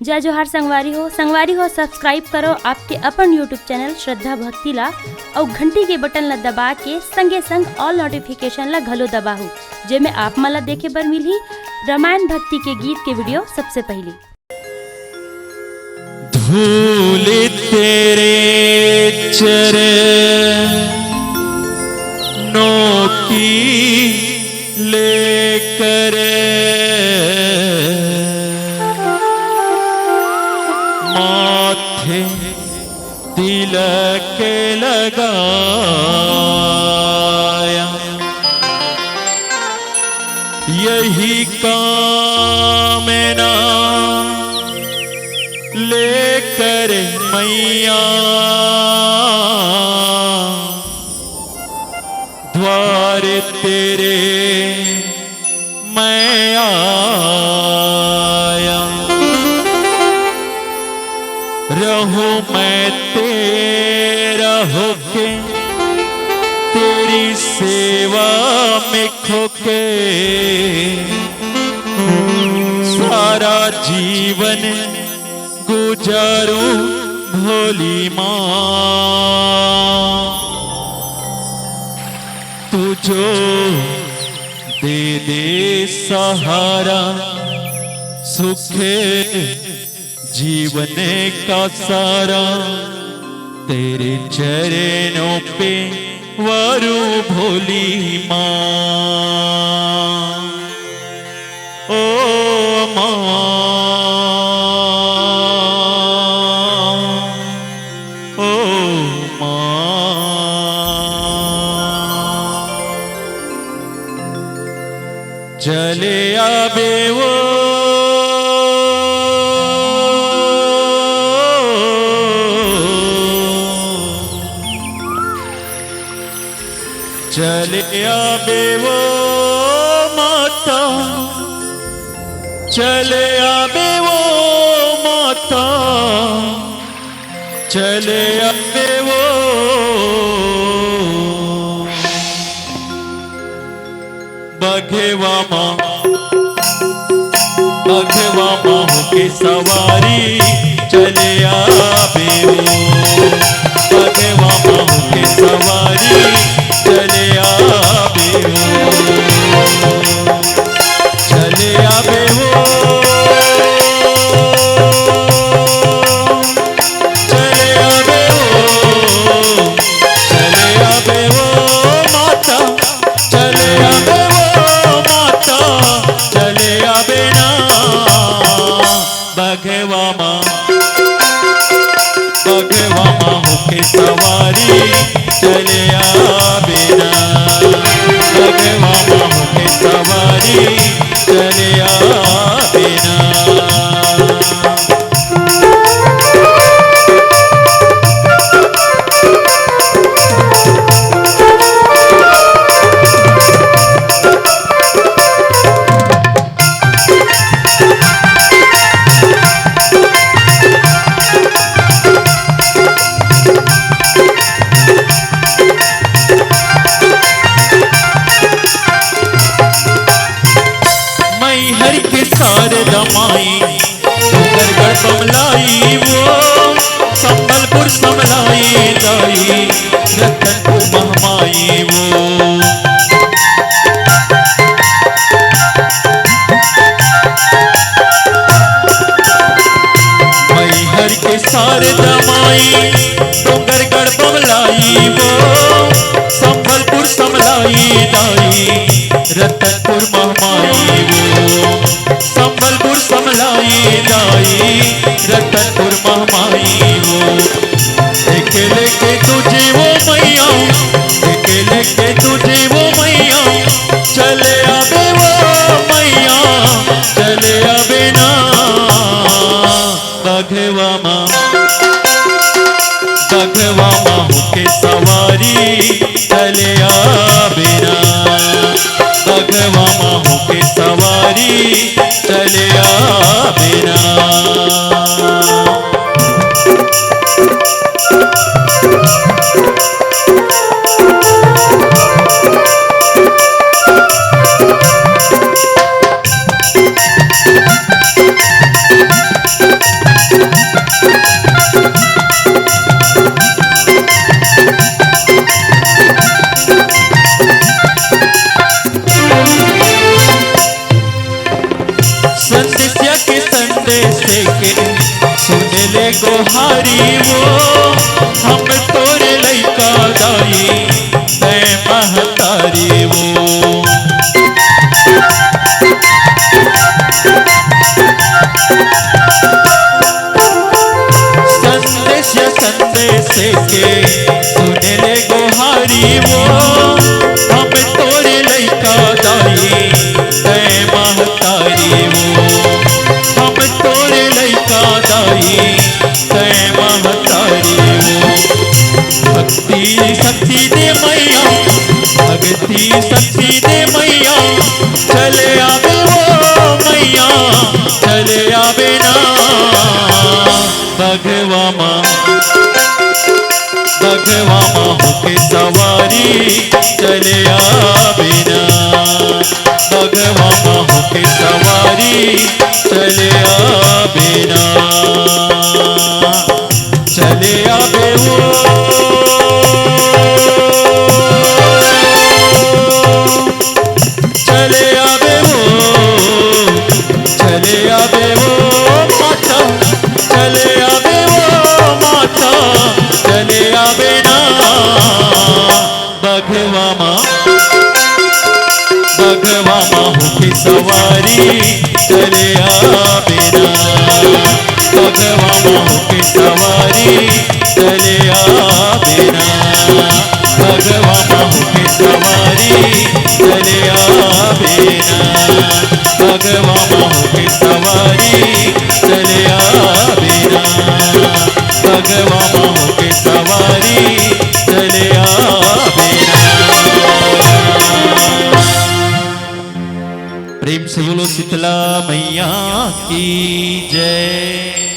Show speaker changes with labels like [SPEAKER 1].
[SPEAKER 1] जय जोहार संगवारी हो सब्सक्राइब करो आपके अपन यूट्यूब चैनल श्रद्धा भक्ति ला और घंटी के बटन ला दबा के संगे संग ऑल नोटिफिकेशन ला घलो दबाहू जेमे आप मला देखे बर मिलही रामायण भक्ति के गीत के वीडियो सबसे पहले।
[SPEAKER 2] धूल तेरे चरणों की लेकर माथे तिलक लगाया, यही कामना लेकर मैया द्वार तेरे मैं आया। रहूं मैं तेरा होके तेरी सेवा में खोके, सारा जीवन गुजारूं भोली माँ। तू जो दे दे सहारा सुखे जीवन का सारा, तेरे चरणों पे वारू भोली माँ। ओ माँ, ओ माँ, चले आबे वो चले आबे वो माता, चले आबे वो माता, चले आबे वो बघेवा माँ, बघेवा माँ होके सवारी चले आबे वो, बघेवा माँ होके सवारी चले आबे वो, चले आबे वो, चले आबे वो, चले आबे वो माता, चले आबे वो माता, चले आबे ना बघेवा माँ, बघेवा माँ होके सवारी चले आबे ना, बघेवा माँ होके सवारी चले आबे ना। दमाई गरगड़ समलाई वो, संबलपुर समलाई दाई रतनपुर महमाई वो। मैहर के सारे दमाई गरगड़ बमलाई वो, संबलपुर समलाई दाई रतनपुर महमाई वो, संबलपुर समलाई दाई रतनपुर महमाई वो। लेके लेके तुझे वो मैया, लेके लेके तुझे वो मैया, चले आबे वो मैया, चले आबे ना बघेवा माँ, बघेवा माँ होके सवारी चले आबे ना, बघेवा माँ होके सवारी चले आबे ना। संदेशिया के संदेश के सुन ले गोहारी वो, हम तोरे लइका दाई तै महतारी वो। संदेशिया संदेश के सुन ले गोहारी वो, हम तोरे लइका दाई तै महतारी वो। हम तोरे लइका दाई तै महतारी वो। भक्ति शक्ति दे मैया, भक्ति शक्ति दे मैया, चले आवे वो मैया, चले आवे ना भगवा माँ। भगवा माँ होके सवारी चले आवे ना, भगवा माँ होके सवारी चले आवे ना। चले आवे वो, चले आवे वो, चले आवे वो माता, चले आवे वो माता, चले आवे ना भगवा माँ। भगवा माँ होके सवारी चले आवे ना, भगवा माँ होके सवारी चले आवे ना, भगवा माँ होके सवारी चले आवे ना, भगवा माँ होके सवारी चले आवे ना, भगवा माँ होके सवारी चले आवे ना। प्रेम से बोलो शीतला मैया की जय।